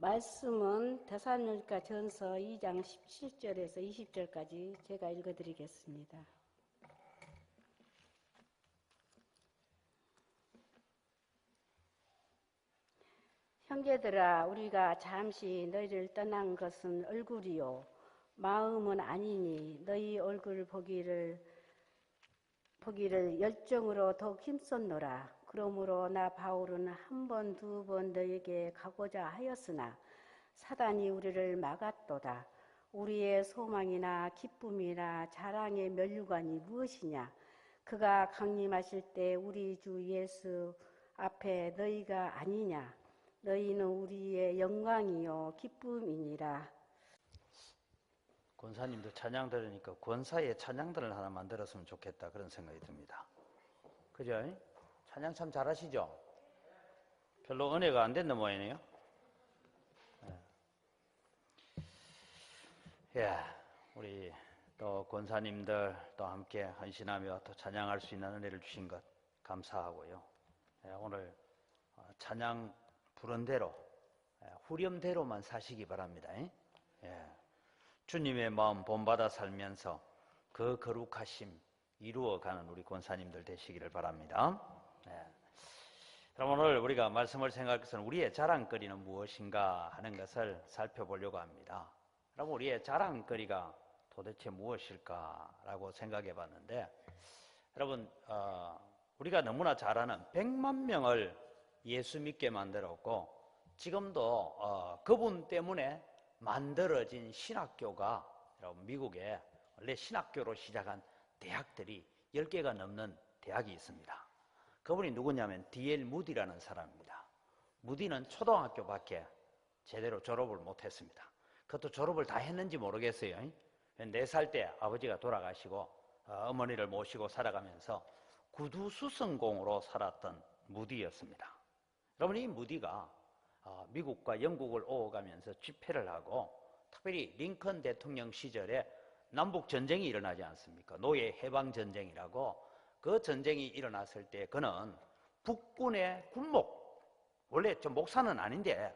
말씀은 데살로니가 전서 2장 17절에서 20절까지 제가 읽어드리겠습니다. 형제들아, 우리가 잠시 너희를 떠난 것은 얼굴이요 마음은 아니니 너희 얼굴 보기를 열정으로 더욱 힘썼노라. 그러므로 나 바울은 한 번, 두 번 너에게 가고자 하였으나 사단이 우리를 막았도다. 우리의 소망이나 기쁨이나 자랑의 면류관이 무엇이냐? 그가 강림하실 때 우리 주 예수 앞에 너희가 아니냐? 너희는 우리의 영광이요 기쁨이니라. 권사님도 찬양 들으니까 권사의 찬양들을 하나 만들었으면 좋겠다 그런 생각이 듭니다. 그죠? 찬양 참 잘하시죠? 별로 은혜가 안 됐나 모양이네요. 예, 우리 또 권사님들 또 함께 헌신하며 또 찬양할 수 있는 은혜를 주신 것 감사하고요. 예, 오늘 찬양 부른 대로 후렴대로만 사시기 바랍니다. 예. 주님의 마음 본받아 살면서 그 거룩하심 이루어가는 우리 권사님들 되시기를 바랍니다. 네. 그럼 오늘 우리가 말씀을 생각할 것은 우리의 자랑거리는 무엇인가 하는 것을 살펴보려고 합니다. 그럼 우리의 자랑거리가 도대체 무엇일까라고 생각해 봤는데, 여러분 우리가 너무나 잘 아는 100만 명을 예수 믿게 만들었고 지금도 그분 때문에 만들어진 신학교가 여러분 미국에 원래 신학교로 시작한 대학들이 10개가 넘는 대학이 있습니다. 그분이 누구냐면 D.L. 무디라는 사람입니다. 무디는 초등학교밖에 제대로 졸업을 못했습니다. 그것도 졸업을 다 했는지 모르겠어요. 4살 때 아버지가 돌아가시고 어머니를 모시고 살아가면서 구두수성공으로 살았던 무디였습니다. 여러분 이 무디가 미국과 영국을 오가면서 집회를 하고 특별히 링컨 대통령 시절에 남북 전쟁이 일어나지 않습니까? 노예 해방 전쟁이라고 그 전쟁이 일어났을 때 그는 북군의 군목, 원래 저 목사는 아닌데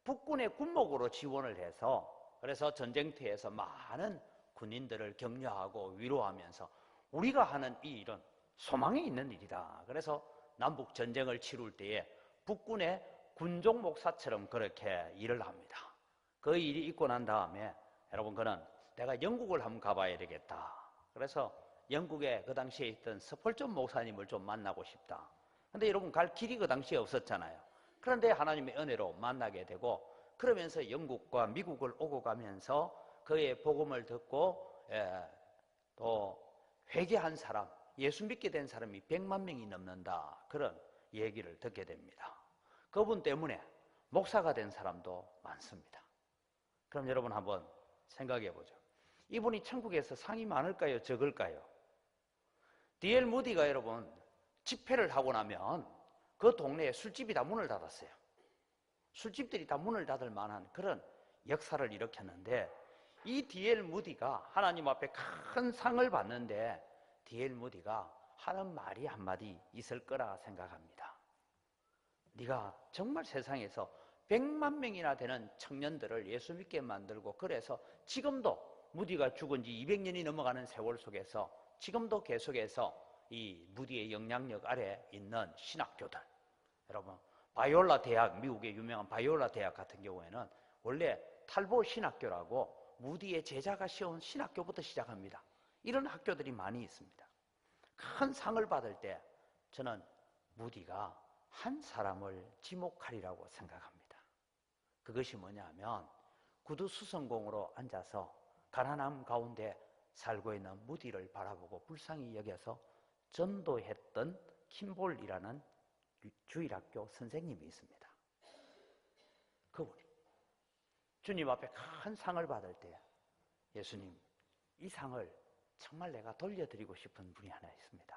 북군의 군목으로 지원을 해서 그래서 전쟁터에서 많은 군인들을 격려하고 위로하면서 우리가 하는 이 일은 소망이 있는 일이다. 그래서 남북 전쟁을 치룰 때에 북군의 군종 목사처럼 그렇게 일을 합니다. 그 일이 있고 난 다음에 여러분 그는 내가 영국을 한번 가봐야 되겠다. 그래서 영국에 그 당시에 있던 스펄전 목사님을 좀 만나고 싶다. 근데 여러분 갈 길이 그 당시에 없었잖아요. 그런데 하나님의 은혜로 만나게 되고 그러면서 영국과 미국을 오고 가면서 그의 복음을 듣고 또 회개한 사람, 예수 믿게 된 사람이 100만 명이 넘는다. 그런 얘기를 듣게 됩니다. 그분 때문에 목사가 된 사람도 많습니다. 그럼 여러분 한번 생각해 보죠. 이분이 천국에서 상이 많을까요? 적을까요? D.L. 무디가 여러분 집회를 하고 나면 그 동네에 술집이 다 문을 닫았어요. 술집들이 다 문을 닫을 만한 그런 역사를 일으켰는데 이 D.L. 무디가 하나님 앞에 큰 상을 받는데 D.L. 무디가 하는 말이 한마디 있을 거라 생각합니다. 네가 정말 세상에서 100만 명이나 되는 청년들을 예수 믿게 만들고 그래서 지금도 무디가 죽은 지 200년이 넘어가는 세월 속에서 지금도 계속해서 이 무디의 영향력 아래 있는 신학교들, 여러분 바이올라 대학, 미국의 유명한 바이올라 대학 같은 경우에는 원래 탈보 신학교라고 무디의 제자가 세운 신학교부터 시작합니다. 이런 학교들이 많이 있습니다. 큰 상을 받을 때 저는 무디가 한 사람을 지목하리라고 생각합니다. 그것이 뭐냐면 구두수성공으로 앉아서 가난함 가운데 살고 있는 무디를 바라보고 불쌍히 여겨서 전도했던 킴볼이라는 주일학교 선생님이 있습니다. 그분이 주님 앞에 큰 상을 받을 때 예수님, 이 상을 정말 내가 돌려드리고 싶은 분이 하나 있습니다.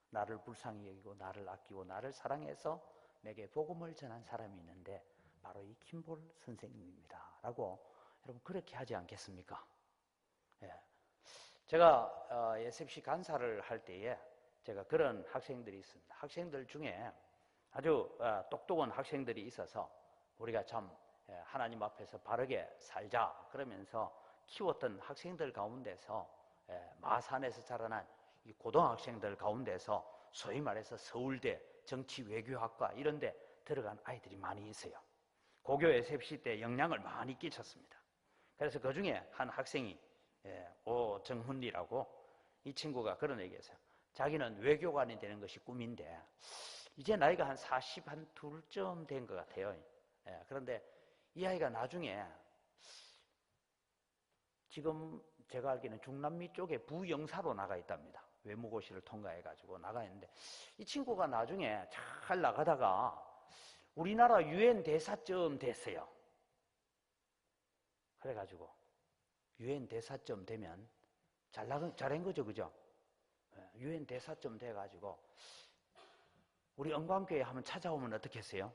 나를 불쌍히 여기고 나를 아끼고 나를 사랑해서 내게 복음을 전한 사람이 있는데 바로 이 킴볼 선생님입니다 라고 여러분 그렇게 하지 않겠습니까? 예. 제가 SFC 간사를 할 때에 제가 그런 학생들이 있습니다. 학생들 중에 아주 똑똑한 학생들이 있어서 우리가 참 하나님 앞에서 바르게 살자 그러면서 키웠던 학생들 가운데서 마산에서 자라난 이 고등학생들 가운데서 소위 말해서 서울대 정치외교학과 이런 데 들어간 아이들이 많이 있어요. 고교 SFC 때 영향을 많이 끼쳤습니다. 그래서 그 중에 한 학생이 오정훈이라고, 이 친구가 그런 얘기했어요. 자기는 외교관이 되는 것이 꿈인데 이제 나이가 한 40 한 둘쯤 된 것 같아요. 그런데 이 아이가 나중에 지금 제가 알기로는 중남미 쪽에 부영사로 나가 있답니다. 외무고시를 통과해가지고 나가 있는데, 이 친구가 나중에 잘 나가다가 우리나라 유엔 대사쯤 됐어요. 그래가지고 유엔 대사쯤 되면 잘한 거죠, 그죠? 유엔 대사쯤 돼가지고 우리 은광교회 한번 찾아오면 어떻겠어요?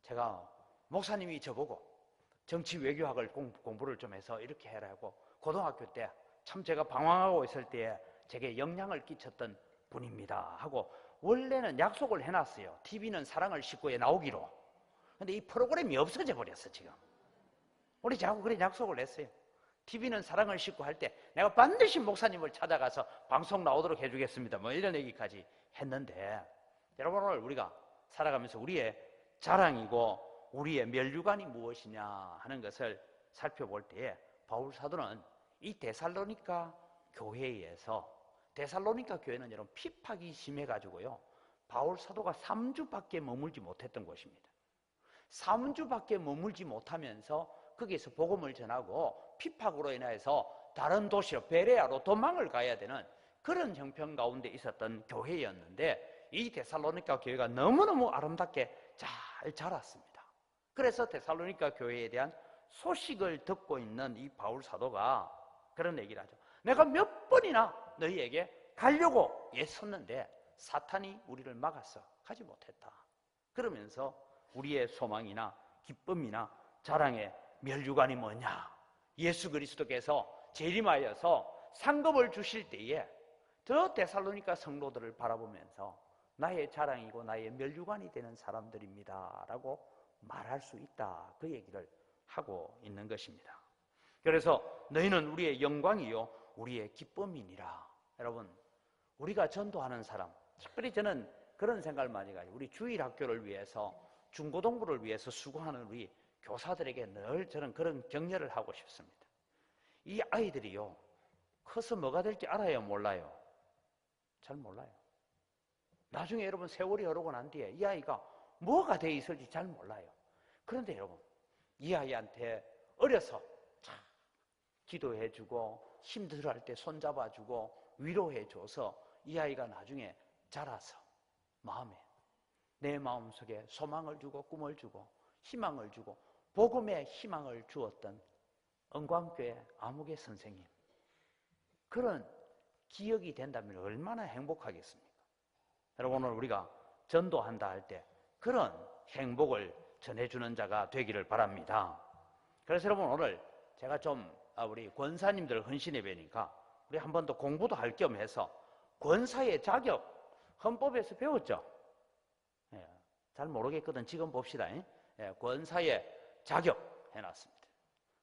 제가 목사님이 저보고 정치 외교학을 공부를 좀 해서 이렇게 해라고 고등학교 때 참 제가 방황하고 있을 때에 제게 영향을 끼쳤던 분입니다 하고 원래는 약속을 해놨어요. TV는 사랑을 싣고에 나오기로. 근데 이 프로그램이 없어져 버렸어 지금. 우리 자꾸 그래 약속을 했어요. TV는 사랑을 싣고 할 때 내가 반드시 목사님을 찾아가서 방송 나오도록 해주겠습니다 뭐 이런 얘기까지 했는데, 여러분 오늘 우리가 살아가면서 우리의 자랑이고 우리의 면류관이 무엇이냐 하는 것을 살펴볼 때에 바울 사도는 이 데살로니가 교회에서, 데살로니가 교회는 여러분 핍박이 심해가지고요 바울 사도가 3주밖에 머물지 못했던 곳입니다. 3주밖에 머물지 못하면서 거기에서 복음을 전하고 핍박으로 인해서 다른 도시로 베레아로 도망을 가야 되는 그런 형편 가운데 있었던 교회였는데, 이 데살로니가 교회가 너무너무 아름답게 잘 자랐습니다. 그래서 데살로니가 교회에 대한 소식을 듣고 있는 이 바울 사도가 그런 얘기를 하죠. 내가 몇 번이나 너희에게 가려고 애썼는데 사탄이 우리를 막아서 가지 못했다. 그러면서 우리의 소망이나 기쁨이나 자랑의 면류관이 뭐냐? 예수 그리스도께서 재림하여서 상급을 주실 때에 저 데살로니가 성도들을 바라보면서 나의 자랑이고 나의 면류관이 되는 사람들입니다 라고 말할 수 있다, 그 얘기를 하고 있는 것입니다. 그래서 너희는 우리의 영광이요 우리의 기쁨이니라. 여러분, 우리가 전도하는 사람, 특별히 저는 그런 생각을 많이 가지고 우리 주일학교를 위해서, 중고등부를 위해서 수고하는 우리 교사들에게 늘 저는 그런 격려를 하고 싶습니다. 이 아이들이요 커서 뭐가 될지 알아요, 몰라요? 잘 몰라요. 나중에 여러분 세월이 흐르고 난 뒤에 이 아이가 뭐가 돼 있을지 잘 몰라요. 그런데 여러분, 이 아이한테 어려서 참 기도해주고 힘들어할 때 손잡아주고 위로해줘서 이 아이가 나중에 자라서 마음에, 내 마음속에 소망을 주고 꿈을 주고 희망을 주고 복음의 희망을 주었던 은광교회 아무개 선생님, 그런 기억이 된다면 얼마나 행복하겠습니까? 여러분, 오늘 우리가 전도한다 할 때 그런 행복을 전해주는 자가 되기를 바랍니다. 그래서 여러분, 오늘 제가 좀 우리 권사님들 헌신해 뵈니까 우리 한 번 더 공부도 할 겸 해서 권사의 자격, 헌법에서 배웠죠? 잘 모르겠거든. 지금 봅시다. 권사의 자격 해놨습니다.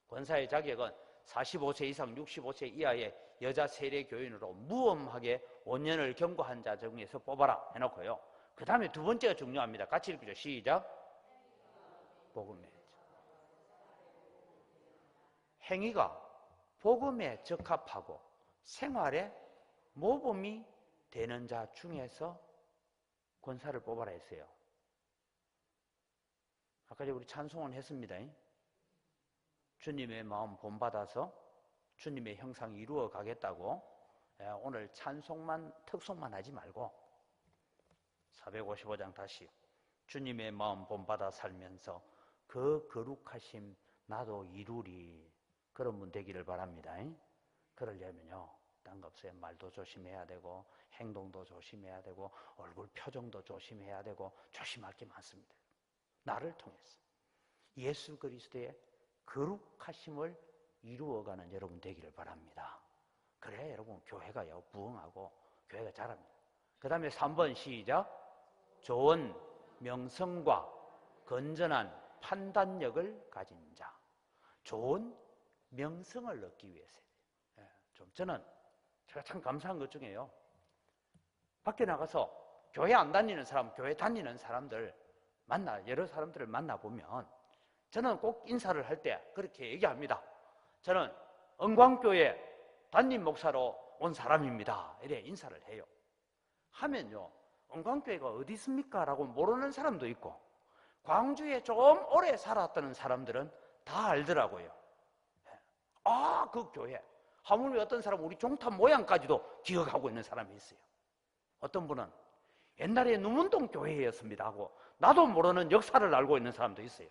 권사의 자격은 45세 이상 65세 이하의 여자 세례 교인으로 무엄하게 5년을 경고한 자 중에서 뽑아라 해놓고요. 그 다음에 두 번째가 중요합니다. 같이 읽죠. 시작. 복음의 행위가 복음에 적합하고 생활에 모범이 되는 자 중에서 권사를 뽑아라 했어요. 아까 우리 찬송은 했습니다. 주님의 마음 본받아서 주님의 형상 이루어 가겠다고. 오늘 찬송만, 특송만 하지 말고 455장 다시 주님의 마음 본받아 살면서 그 거룩하심 나도 이루리, 그런 분 되기를 바랍니다. 그러려면요 딴 거 없어요. 말도 조심해야 되고 행동도 조심해야 되고 얼굴 표정도 조심해야 되고 조심할 게 많습니다. 나를 통해서 예수 그리스도의 거룩하심을 이루어가는 여러분 되기를 바랍니다. 그래야 여러분 교회가요 부흥하고 교회가 자랍니다. 그 다음에 3번 시작. 좋은 명성과 건전한 판단력을 가진 자, 좋은 명성을 얻기 위해서. 좀 저는 제가 참 감사한 것 중에요. 밖에 나가서 교회 안 다니는 사람, 교회 다니는 사람들 여러 사람들을 만나보면 저는 꼭 인사를 할 때 그렇게 얘기합니다. 저는 은광교회 담임 목사로 온 사람입니다. 이래 인사를 해요. 하면요, 은광교회가 어디 있습니까? 라고 모르는 사람도 있고, 광주에 좀 오래 살았다는 사람들은 다 알더라고요. 아, 그 교회. 하물며 어떤 사람은 우리 종탑 모양까지도 기억하고 있는 사람이 있어요. 어떤 분은 옛날에 누문동 교회였습니다 하고 나도 모르는 역사를 알고 있는 사람도 있어요.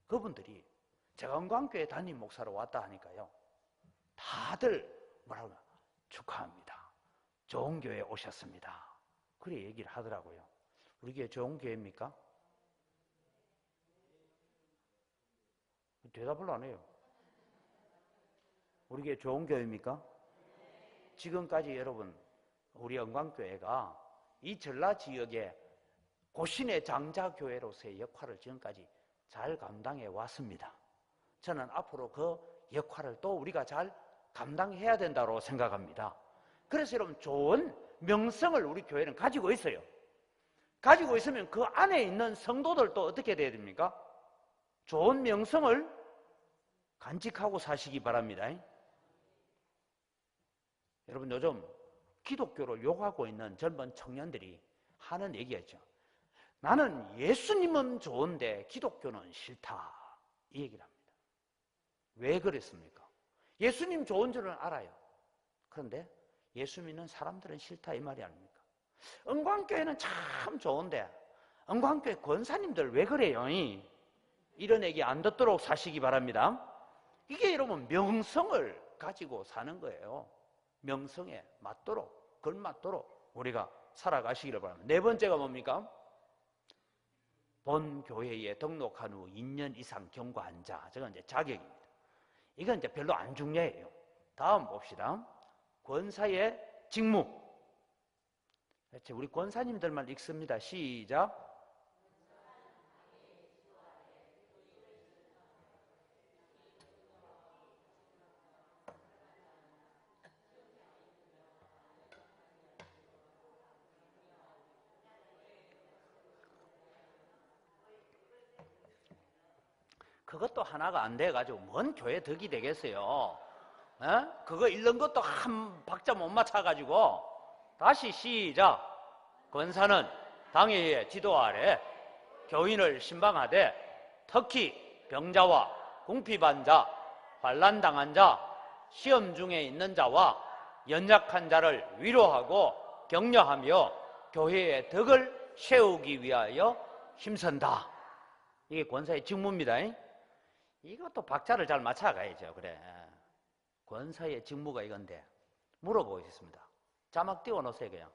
그분들이 제가 은광교회 담임 목사로 왔다 하니까요, 다들 뭐라고 축하합니다. 좋은 교회에 오셨습니다. 그래 얘기를 하더라고요. 우리 교회 좋은 교회입니까? 대답을 안 해요. 우리 교회 좋은 교회입니까? 지금까지 여러분, 우리 은광교회가 이 전라 지역의 고신의 장자교회로서의 역할을 지금까지 잘 감당해 왔습니다. 저는 앞으로 그 역할을 또 우리가 잘 감당해야 된다고 생각합니다. 그래서 여러분, 좋은 명성을 우리 교회는 가지고 있어요. 가지고 있으면 그 안에 있는 성도들도 어떻게 돼야 됩니까? 좋은 명성을 간직하고 사시기 바랍니다. 여러분, 요즘 기독교를 욕하고 있는 젊은 청년들이 하는 얘기였죠. 나는 예수님은 좋은데 기독교는 싫다, 이 얘기를 합니다. 왜 그랬습니까? 예수님 좋은 줄은 알아요. 그런데 예수 믿는 사람들은 싫다, 이 말이 아닙니까? 은광교회는 참 좋은데 은광교회 권사님들 왜 그래요? 이런 얘기 안 듣도록 사시기 바랍니다. 이게 여러분 명성을 가지고 사는 거예요. 명성에 맞도록, 걸맞도록 우리가 살아가시기를 바랍니다. 네 번째가 뭡니까? 본 교회에 등록한 후 2년 이상 경과한 자, 저건 이제 자격입니다. 이건 이제 별로 안 중요해요. 다음 봅시다. 권사의 직무. 우리 권사님들만 읽습니다. 시작. 그것도 하나가 안 돼가지고 뭔 교회 덕이 되겠어요? 그거 읽는 것도 한 박자 못 맞춰가지고 다시 시작. 권사는 당회의 지도 아래 교인을 신방하되 특히 병자와 궁핍한 자, 환난당한 자, 시험 중에 있는 자와 연약한 자를 위로하고 격려하며 교회의 덕을 세우기 위하여 힘쓴다. 이게 권사의 직무입니다. 이것도 박자를 잘 맞춰가야죠. 그래, 권사의 직무가 이건데 물어보겠습니다. 자막 띄워놓으세요. 그냥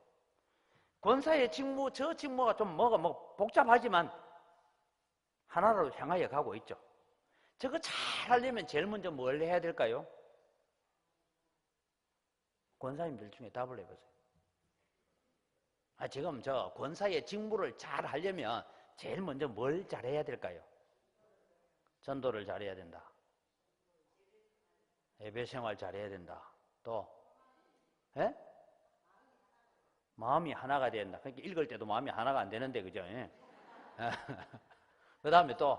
권사의 직무, 저 직무가 좀 뭐가 복잡하지만 하나로 향하여 가고 있죠. 저거 잘 하려면 제일 먼저 뭘 해야 될까요? 권사님들 중에 답을 해보세요. 지금 저 권사의 직무를 잘 하려면 제일 먼저 뭘 잘해야 될까요? 전도를 잘해야 된다. 예배 생활 잘해야 된다. 또 마음이 하나가 된다. 그러니까 읽을 때도 마음이 하나가 안 되는데, 그죠? 그 다음에 또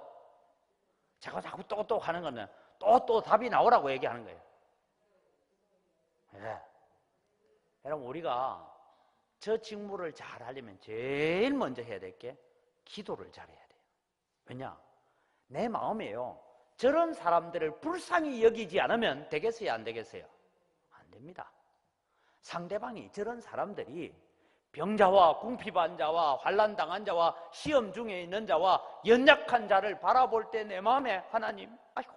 자꾸 또 하는 거는 또 답이 나오라고 얘기하는 거예요. 여러분, 우리가 저 직무를 잘 하려면 제일 먼저 해야 될 게 기도를 잘해야 돼요. 왜냐? 내 마음에요, 저런 사람들을 불쌍히 여기지 않으면 되겠어요, 안 되겠어요? 안 됩니다. 상대방이, 저런 사람들이 병자와 궁핍한 자와 환난당한 자와 시험 중에 있는 자와 연약한 자를 바라볼 때 내 마음에 하나님, 아이고,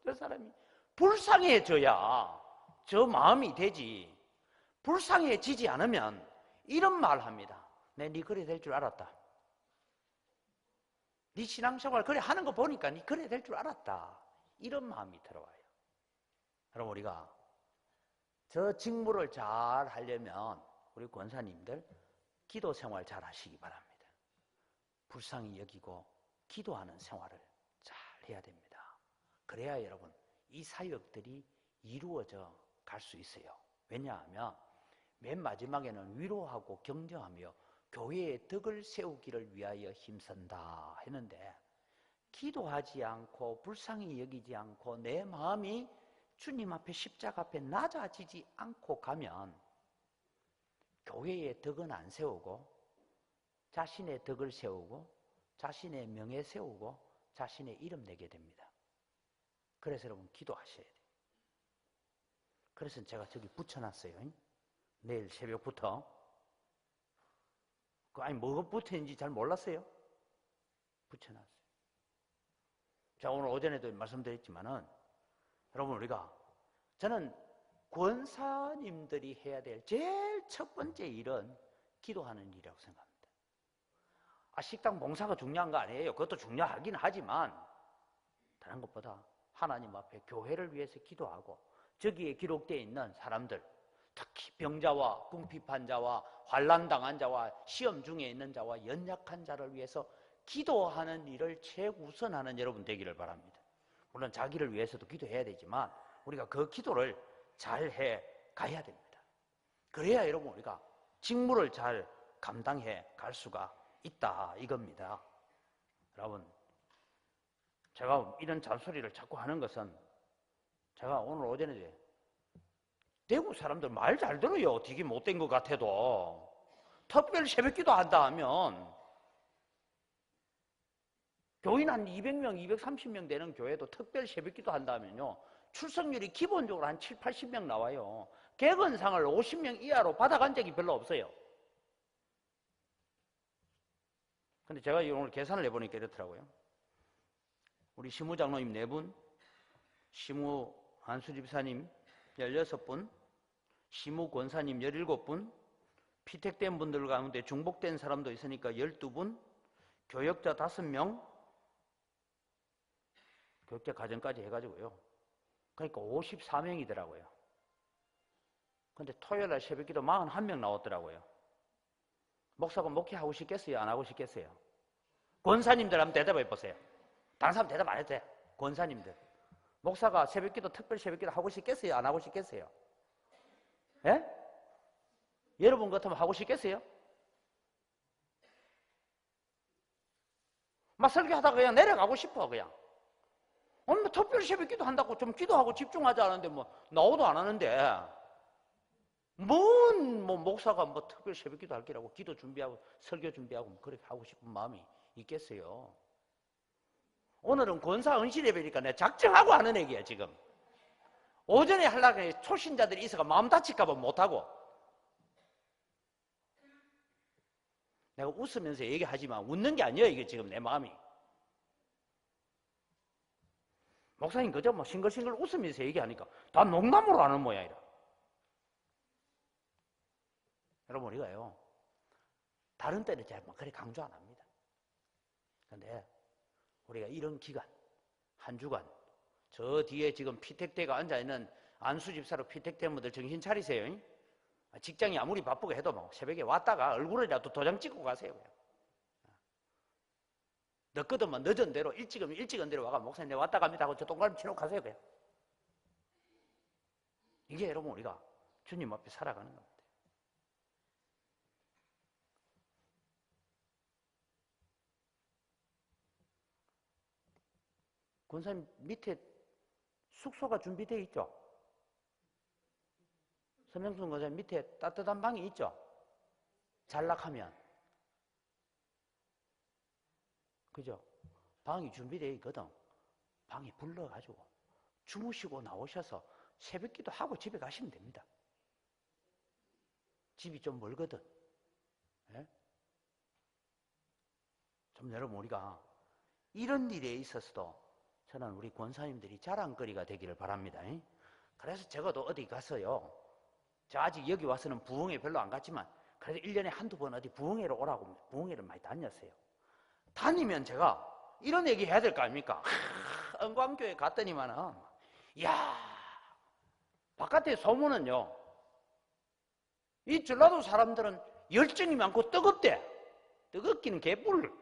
저 사람이 불쌍해져야 저 마음이 되지. 불쌍해지지 않으면 이런 말 합니다. 네 그래 될 줄 알았다. 네 신앙생활 그래 하는 거 보니까 네 그래 될 줄 알았다. 이런 마음이 들어와요. 여러분, 우리가 저 직무를 잘 하려면 우리 권사님들 기도 생활 잘 하시기 바랍니다. 불쌍히 여기고 기도하는 생활을 잘 해야 됩니다. 그래야 여러분 이 사역들이 이루어져 갈 수 있어요. 왜냐하면 맨 마지막에는 위로하고 격려하며 교회의 덕을 세우기를 위하여 힘쓴다 했는데, 기도하지 않고 불쌍히 여기지 않고 내 마음이 주님 앞에 십자가 앞에 낮아지지 않고 가면 교회의 덕은 안 세우고 자신의 덕을 세우고 자신의 명예 세우고 자신의 이름 내게 됩니다. 그래서 여러분 기도하셔야 돼요. 그래서 제가 저기 붙여놨어요. 내일 새벽부터. 아니 뭐가 붙어있는지 잘 몰랐어요. 붙여놨어요. 자, 오늘 오전에도 말씀드렸지만은 여러분, 우리가, 저는 권사님들이 해야 될 제일 첫 번째 일은 기도하는 일이라고 생각합니다. 식당 봉사가 중요한 거 아니에요. 그것도 중요하긴 하지만 다른 것보다 하나님 앞에 교회를 위해서 기도하고, 저기에 기록되어 있는 사람들, 특히 병자와 궁핍한 자와 환난당한 자와 시험 중에 있는 자와 연약한 자를 위해서 기도하는 일을 최우선하는 여러분 되기를 바랍니다. 물론 자기를 위해서도 기도해야 되지만 우리가 그 기도를 잘 해 가야 됩니다. 그래야 여러분 우리가 직무를 잘 감당해 갈 수가 있다 이겁니다. 여러분, 제가 이런 잔소리를 자꾸 하는 것은, 제가 오늘 오전에 대구 사람들 말 잘 들어요. 되게 못된 것 같아도. 특별 새벽기도 한다 하면 교인 한 200명, 230명 되는 교회도 특별 새벽기도 한다 하면요, 출석률이 기본적으로 한 7, 80명 나와요. 객원상을 50명 이하로 받아간 적이 별로 없어요. 근데 제가 오늘 계산을 해보니까 이렇더라고요. 우리 시무장로님 4분, 시무 안수집사님 16분, 시무권사님 17분, 피택된 분들 가운데 중복된 사람도 있으니까 12분, 교역자 5명, 교역자 가정까지 해가지고요. 그러니까 54명이더라고요. 근데 토요일날 새벽기도 41명 나왔더라고요. 목사가 목회하고 싶겠어요? 안 하고 싶겠어요? 권사님들 한번 대답해 보세요. 다른 사람 대답 안 해도 돼. 권사님들. 목사가 새벽기도, 특별 새벽기도 하고 싶겠어요? 안 하고 싶겠어요? 예? 여러분 같으면 하고 싶겠어요? 막 설교하다가 그냥 내려가고 싶어, 그냥. 오늘 뭐 특별 새벽기도 한다고 좀 기도하고 집중하지 않는데 뭐 나오도 안 하는데 뭔 뭐 목사가 뭐 특별 새벽기도 할 거라고 기도 준비하고 설교 준비하고 뭐 그렇게 하고 싶은 마음이 있겠어요? 오늘은 권사 은실 예배니까 내가 작정하고 하는 얘기야 지금. 오전에 하려고 해 초신자들이 있어가 마음 다칠까 봐 못하고. 내가 웃으면서 얘기하지만 웃는 게 아니에요 이게 지금 내 마음이. 목사님 그저 뭐 싱글싱글 웃으면서 얘기하니까 다 농담으로 하는 모양이라. 여러분, 우리가요 다른 때는 잘 그렇게 강조 안 합니다. 그런데 우리가 이런 기간 한 주간, 저 뒤에 지금 피택대가 앉아있는 안수집사로 피택된 분들 정신 차리세요. 직장이 아무리 바쁘게 해도 뭐 새벽에 왔다가 얼굴이라도 도장 찍고 가세요. 그냥. 늦거든 뭐 늦은 대로 일찍은 대로 와가 목사님 내가 왔다 갑니다 하고 저 동그라미 치놓고 가세요. 그냥. 이게 여러분 우리가 주님 앞에 살아가는 겁니다. 권사님 밑에 숙소가 준비되어 있죠? 서명순 권사님 밑에 따뜻한 방이 있죠? 잔락하면. 그죠? 방이 준비되어 있거든. 방에 불러가지고 주무시고 나오셔서 새벽기도 하고 집에 가시면 됩니다. 집이 좀 멀거든. 예? 좀 여러분 우리가 이런 일에 있어서도 저는 우리 권사님들이 자랑거리가 되기를 바랍니다. 그래서 적어도 어디 가서요, 저 아직 여기 와서는 부흥회 별로 안 갔지만 그래서 1년에 한두 번 어디 부흥회로 오라고 부흥회를 많이 다녔어요. 다니면 제가 이런 얘기 해야 될 거 아닙니까? 은광교회 갔더니만은 이야, 바깥에 소문은요, 이 전라도 사람들은 열정이 많고 뜨겁대. 뜨겁기는 개뿔.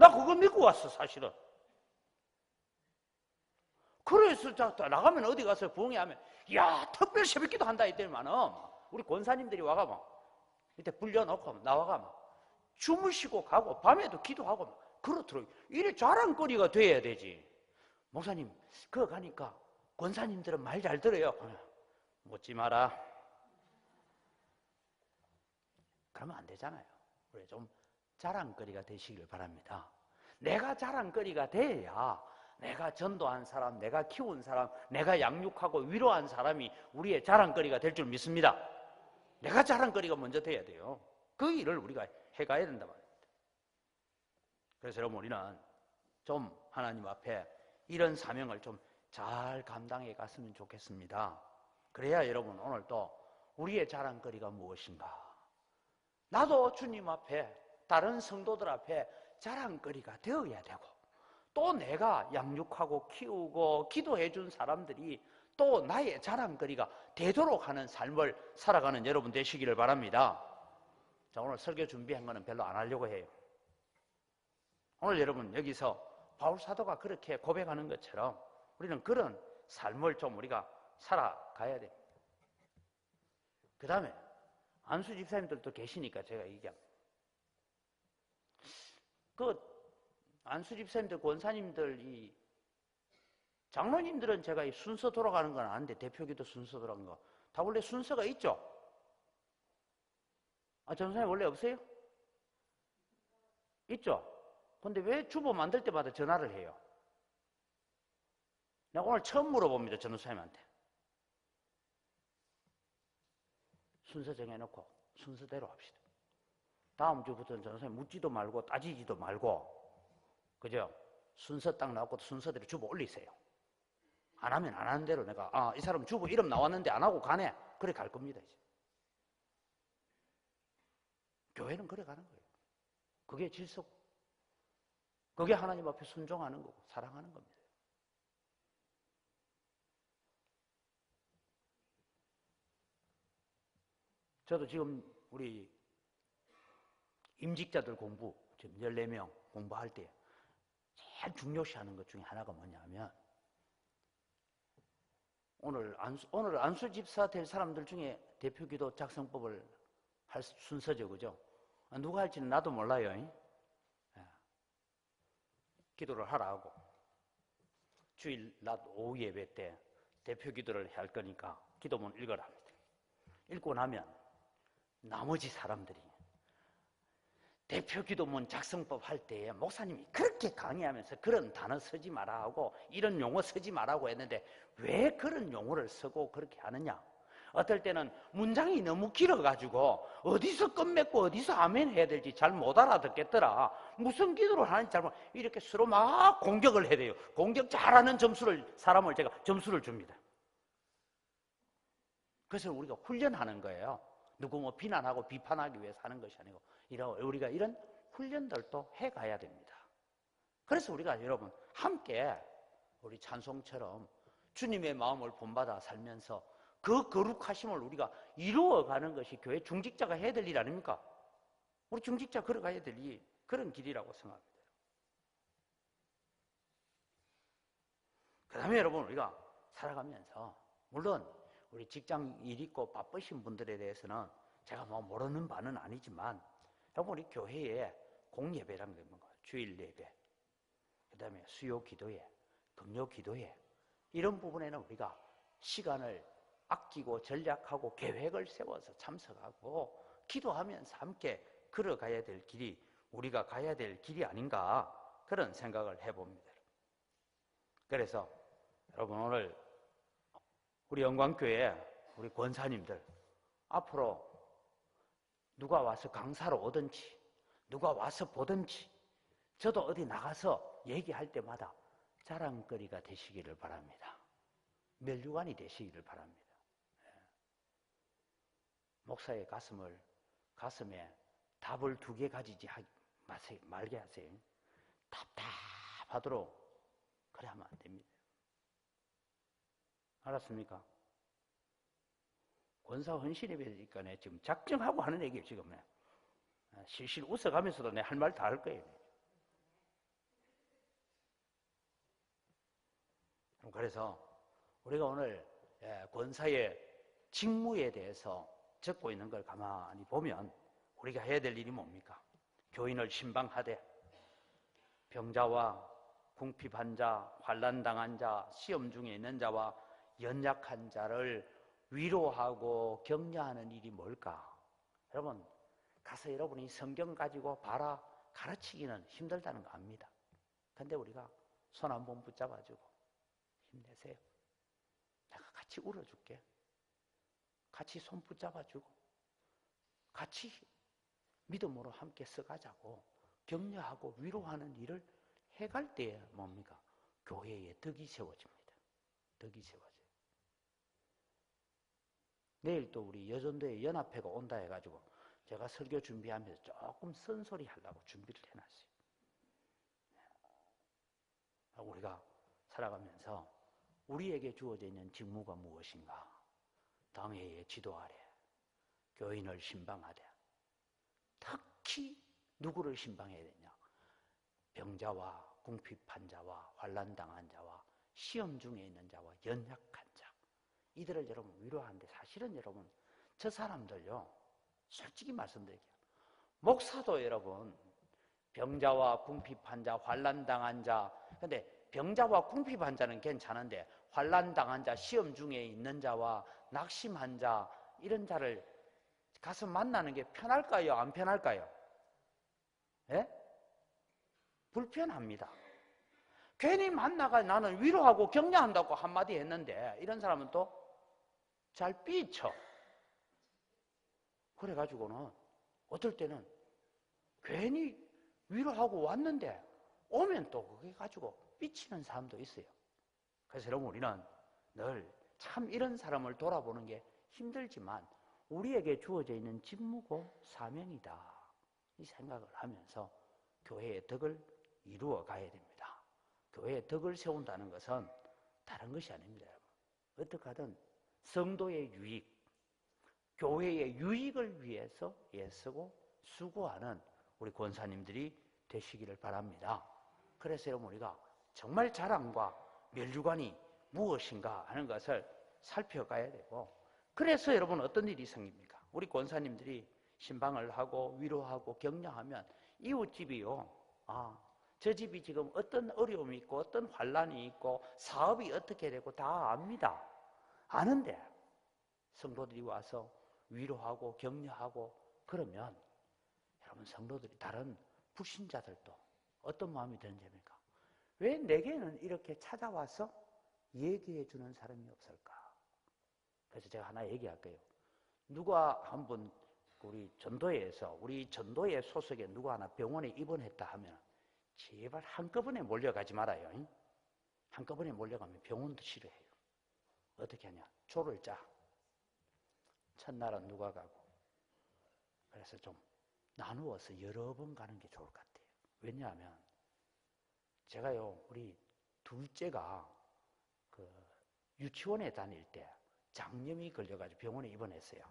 나 그거 믿고 왔어, 사실은. 그래서 나가면 어디 가서 부흥회 하면, 야, 특별 새벽기도 한다 이때만은 우리 권사님들이 와가 막 이때 불려놓고 나와가 막 주무시고 가고 밤에도 기도하고 막 그렇더라고요. 이래 자랑거리가 돼야 되지. 목사님, 그거 가니까 권사님들은 말 잘 들어요. 묻지 마라. 그러면 안 되잖아요. 우리 좀 자랑거리가 되시길 바랍니다. 내가 자랑거리가 돼야 내가 전도한 사람, 내가 키운 사람, 내가 양육하고 위로한 사람이 우리의 자랑거리가 될 줄 믿습니다. 내가 자랑거리가 먼저 돼야 돼요. 그 일을 우리가 해가야 된단 말입니다. 그래서 여러분, 우리는 좀 하나님 앞에 이런 사명을 좀 잘 감당해 갔으면 좋겠습니다. 그래야 여러분, 오늘 또 우리의 자랑거리가 무엇인가? 나도 주님 앞에, 다른 성도들 앞에 자랑거리가 되어야 되고, 또 내가 양육하고 키우고 기도해 준 사람들이 또 나의 자랑거리가 되도록 하는 삶을 살아가는 여러분 되시기를 바랍니다. 자, 오늘 설교 준비한 거는 별로 안 하려고 해요. 오늘 여러분, 여기서 바울 사도가 그렇게 고백하는 것처럼 우리는 그런 삶을 좀 우리가 살아가야 됩니다. 그 다음에 안수 집사님들도 계시니까 제가 얘기합니다. 안수 집사님들, 권사님들, 이 장로님들은 제가 이 순서 돌아가는 건 아는데, 대표기도 순서 돌아가는 거 다 원래 순서가 있죠? 전사님 원래 없어요? 있죠? 근데 왜 주보 만들 때마다 전화를 해요? 내가 오늘 처음 물어봅니다, 전도사님한테. 순서 정해놓고 순서대로 합시다. 다음 주부터는 전도사님 묻지도 말고 따지지도 말고, 그죠? 순서 딱 나왔고 순서대로 주보 올리세요. 안 하면 안 하는 대로 내가, 이 사람 주보 이름 나왔는데 안 하고 가네. 그래 갈 겁니다, 이제. 교회는 그래 가는 거예요. 그게 질서고, 그게 하나님 앞에 순종하는 거고, 사랑하는 겁니다. 저도 지금 우리 임직자들 공부, 지금 14명 공부할 때 제일 중요시하는 것 중에 하나가 뭐냐면, 오늘 안수 집사 될 사람들 중에 대표기도 작성법을 할 순서죠, 그죠? 누가 할지는 나도 몰라요. 기도를 하라 하고, 주일 낮 오후 예배 때 대표기도를 할 거니까 기도문 읽어라 합니다. 읽고 나면 나머지 사람들이 대표 기도문 작성법 할 때에 목사님이 그렇게 강의하면서 그런 단어 쓰지 마라 하고 이런 용어 쓰지 마라고 했는데, 왜 그런 용어를 쓰고 그렇게 하느냐? 어떨 때는 문장이 너무 길어가지고 어디서 끝맺고 어디서 아멘 해야 될지 잘 못 알아듣겠더라. 무슨 기도를 하는지 잘 이렇게 서로 막 공격을 해야 돼요. 공격 잘하는 사람을 제가 점수를 줍니다. 그래서 우리가 훈련하는 거예요. 누구 뭐 비난하고 비판하기 위해서 하는 것이 아니고, 우리가 이런 훈련들도 해가야 됩니다. 그래서 우리가 여러분 함께 우리 찬송처럼 주님의 마음을 본받아 살면서 그 거룩하심을 우리가 이루어가는 것이 교회 중직자가 해야 될 일 아닙니까? 우리 중직자 걸어가야 될 일, 그런 길이라고 생각합니다. 그 다음에 여러분, 우리가 살아가면서 물론 우리 직장 일 있고 바쁘신 분들에 대해서는 제가 뭐 모르는 바는 아니지만, 여러분 우리 교회에 공예배라는 게 뭔가, 주일 예배, 그 다음에 수요 기도회, 금요 기도회, 이런 부분에는 우리가 시간을 아끼고 전략하고 계획을 세워서 참석하고 기도하면서 함께 걸어가야 될 길이, 우리가 가야 될 길이 아닌가, 그런 생각을 해봅니다. 그래서 여러분, 오늘 우리 영광교회 우리 권사님들 앞으로 누가 와서 강사로 오든지 누가 와서 보든지, 저도 어디 나가서 얘기할 때마다 자랑거리가 되시기를 바랍니다. 멸류관이 되시기를 바랍니다. 목사의 가슴에 답을 2개 가지지 말게 하세요. 답답하도록 그래 하면 안 됩니다. 알았습니까? 권사 헌신에 되니까 지금 작정하고 하는 얘기예요. 지금 실실 웃어가면서도 내 할 말 다 할 거예요. 그래서 우리가 오늘 권사의 직무에 대해서 적고 있는 걸 가만히 보면 우리가 해야 될 일이 뭡니까? 교인을 신방하되 병자와 궁핍한 자, 환난당한 자, 시험 중에 있는 자와 연약한 자를 위로하고 격려하는 일이 뭘까? 여러분, 가서 여러분이 성경 가지고 봐라 가르치기는 힘들다는 거 압니다. 근데 우리가 손 한 번 붙잡아주고 힘내세요. 내가 같이 울어줄게. 같이 손 붙잡아주고 같이 믿음으로 함께 써가자고 격려하고 위로하는 일을 해갈 때에 뭡니까? 교회에 덕이 세워집니다. 덕이 세워져요. 내일 또 우리 여전도에 연합회가 온다 해가지고 제가 설교 준비하면서 조금 쓴소리 하려고 준비를 해놨어요. 우리가 살아가면서 우리에게 주어져 있는 직무가 무엇인가? 당회의 지도 아래 교인을 신방하되 특히 누구를 신방해야 되냐? 병자와 궁핍한 자와 환난당한 자와 시험 중에 있는 자와 연약한 자, 이들을 여러분 위로하는데 사실은 여러분 저 사람들요, 솔직히 말씀드릴게요, 목사도 여러분 병자와 궁핍한 자, 환난당한 자, 근데 병자와 궁핍한 자는 괜찮은데 환난당한 자, 시험 중에 있는 자와 낙심한 자, 이런 자를 가서 만나는 게 편할까요? 안 편할까요? 예? 불편합니다. 괜히 만나가 나는 위로하고 격려한다고 한마디 했는데 이런 사람은 또 잘 삐쳐. 그래가지고는 어떨 때는 괜히 위로하고 왔는데 오면 또 그게 가지고 삐치는 사람도 있어요. 그래서 여러분 우리는 늘 참 이런 사람을 돌아보는 게 힘들지만 우리에게 주어져 있는 직무고 사명이다, 이 생각을 하면서 교회의 덕을 이루어 가야 됩니다. 교회의 덕을 세운다는 것은 다른 것이 아닙니다. 어떻게 하든 성도의 유익, 교회의 유익을 위해서 애쓰고 수고하는 우리 권사님들이 되시기를 바랍니다. 그래서 여러분 우리가 정말 자랑과 멸류관이 무엇인가 하는 것을 살펴가야 되고, 그래서 여러분 어떤 일이 생깁니까? 우리 권사님들이 신방을 하고 위로하고 격려하면 이웃집이요, 저 집이 지금 어떤 어려움이 있고 어떤 환난이 있고 사업이 어떻게 되고 다 압니다. 아는데 성도들이 와서 위로하고 격려하고 그러면 여러분 성도들이 다른 불신자들도 어떤 마음이 드는지입니까? 왜 내게는 이렇게 찾아와서 얘기해 주는 사람이 없을까? 그래서 제가 하나 얘기할게요. 누가 한번 우리 전도회에서 우리 전도회 소속에 누가 하나 병원에 입원했다 하면 제발 한꺼번에 몰려가지 말아요. 한꺼번에 몰려가면 병원도 싫어해요. 어떻게 하냐? 조를 짜. 첫날은 누가 가고, 그래서 좀 나누어서 여러 번 가는 게 좋을 것 같아요. 왜냐하면 제가요, 우리 둘째가 그 유치원에 다닐 때 장염이 걸려가지고 병원에 입원했어요.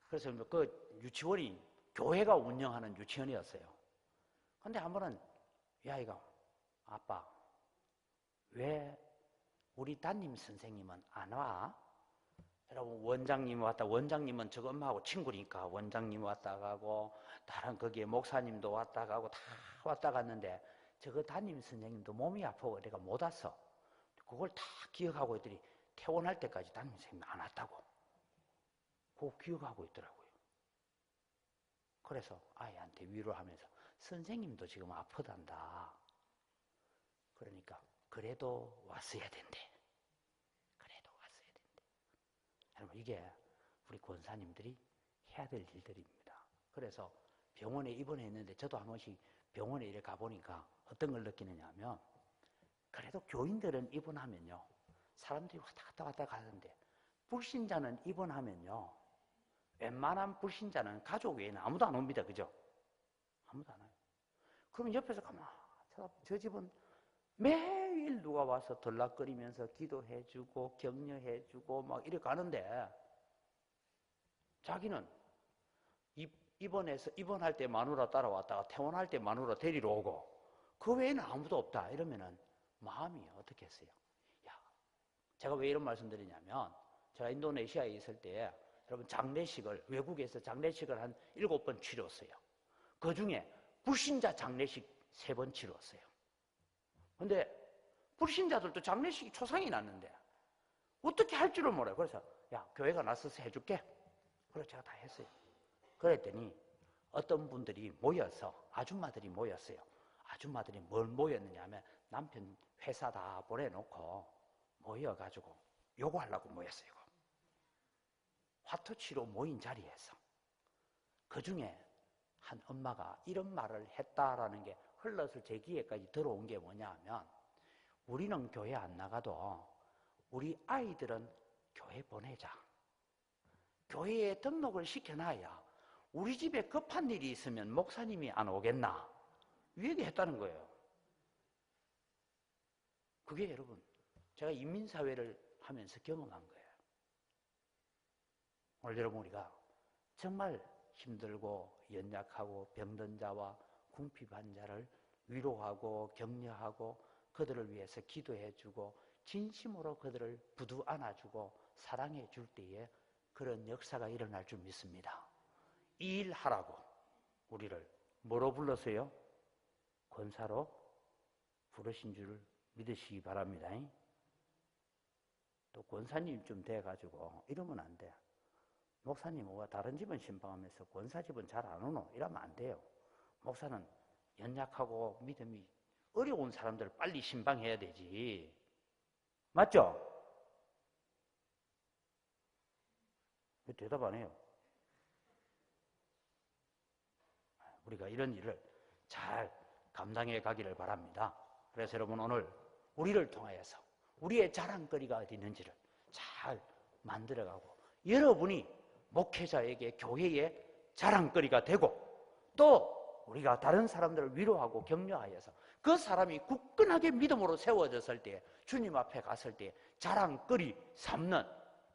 그래서 그 유치원이 교회가 운영하는 유치원이었어요. 근데 한 번은 이 아이가, 아빠, 왜 우리 담임 선생님은 안 와? 여러분 원장님이 왔다, 원장님은 저거 엄마하고 친구니까 원장님 왔다 가고 다른 거기에 목사님도 왔다 가고 다 왔다 갔는데 저거 담임 선생님도 몸이 아프고 내가 못 왔어. 그걸 다 기억하고 있더니 퇴원할 때까지 담임 선생님이 안 왔다고 그거 기억하고 있더라고요. 그래서 아이한테 위로하면서 선생님도 지금 아프단다. 그러니까 그래도 왔어야 된대. 그래도 왔어야 된대. 여러분 이게 우리 권사님들이 해야 될 일들입니다. 그래서 병원에 입원했는데 저도 한 번씩 병원에 이렇게 가보니까 어떤 걸 느끼느냐 하면, 그래도 교인들은 입원하면요 사람들이 왔다 갔다 가는데 불신자는 입원하면요 웬만한 불신자는 가족 외에는 아무도 안 옵니다. 그죠? 아무도 안 와요. 그럼 옆에서 가만 쳐다보면 저 집은 매일 누가 와서 덜락거리면서 기도해주고 격려해주고 막 이렇게 가는데 자기는 입원할 때 마누라 따라왔다가 퇴원할 때 마누라 데리러 오고 그 외에는 아무도 없다. 이러면은 마음이 어떻겠어요? 야, 제가 왜 이런 말씀 드리냐면 제가 인도네시아에 있을 때 여러분 장례식을 외국에서 장례식을 한 7번 치렀어요. 그 중에 불신자 장례식 3번 치렀어요. 근데 불신자들도 장례식이 초상이 났는데 어떻게 할 줄을 몰라요. 그래서 야, 교회가 나서서 해줄게. 그래서 제가 다 했어요. 그랬더니 어떤 분들이 모여서 아줌마들이 모였어요. 아줌마들이 뭘 모였느냐 하면 남편 회사 다 보내놓고 모여가지고 요구하려고 모였어요. 화투치로 모인 자리에서 그 중에 한 엄마가 이런 말을 했다라는 게 흘러서 제 귀에까지 들어온 게 뭐냐 하면 우리는 교회 안 나가도 우리 아이들은 교회 보내자. 교회에 등록을 시켜놔야 우리 집에 급한 일이 있으면 목사님이 안 오겠나? 이 얘기 했다는 거예요. 그게 여러분 제가 인민사회를 하면서 경험한 거예요. 오늘 여러분 우리가 정말 힘들고 연약하고 병든 자와 궁핍한 자를 위로하고 격려하고 그들을 위해서 기도해주고 진심으로 그들을 부두 안아주고 사랑해 줄 때에 그런 역사가 일어날 줄 믿습니다. 이 일 하라고 우리를 뭐로 불렀어요? 권사로 부르신 줄 믿으시기 바랍니다. 또 권사님 좀 돼가지고 이러면 안 돼. 목사님 와 다른 집은 신방하면서 권사 집은 잘 안 오노 이러면 안 돼요. 목사는 연약하고 믿음이 어려운 사람들 빨리 신방해야 되지. 맞죠? 왜 대답 안 해요? 우리가 이런 일을 잘 감당해 가기를 바랍니다. 그래서 여러분 오늘 우리를 통하여서 우리의 자랑거리가 어디 있는지를 잘 만들어가고 여러분이 목회자에게 교회의 자랑거리가 되고 또 우리가 다른 사람들을 위로하고 격려하여서 그 사람이 굳건하게 믿음으로 세워졌을 때 주님 앞에 갔을 때 자랑거리 삼는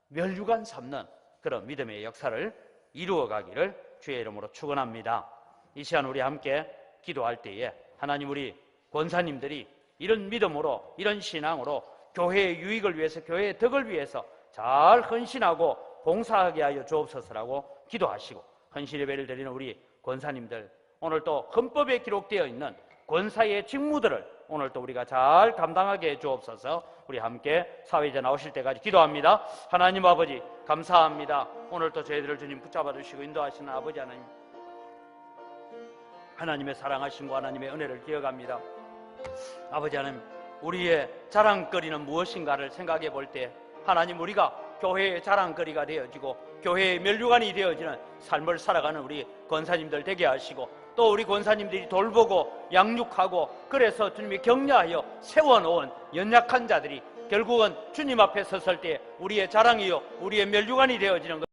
멸류관 삼는 그런 믿음의 역사를 이루어가기를 주의 이름으로 축원합니다. 이 시간 우리 함께 기도할 때에 하나님 우리 권사님들이 이런 믿음으로 이런 신앙으로 교회의 유익을 위해서 교회의 덕을 위해서 잘 헌신하고 봉사하게 하여 주옵소서라고 기도하시고 헌신 예배를 드리는 우리 권사님들 오늘 또 헌법에 기록되어 있는 권사의 직무들을 오늘 또 우리가 잘 감당하게 해 주옵소서. 우리 함께 사회자 나오실 때까지 기도합니다. 하나님 아버지 감사합니다. 오늘 또 저희들을 주님 붙잡아 주시고 인도하시는 아버지 하나님, 하나님의 사랑하심과 하나님의 은혜를 기억합니다. 아버지 하나님, 우리의 자랑거리는 무엇인가를 생각해 볼 때 하나님 우리가 교회의 자랑거리가 되어지고 교회의 멸류관이 되어지는 삶을 살아가는 우리 권사님들 되게 하시고 또 우리 권사님들이 돌보고 양육하고 그래서 주님이 격려하여 세워놓은 연약한 자들이 결국은 주님 앞에 섰을 때 우리의 자랑이요 우리의 멸류관이 되어지는 것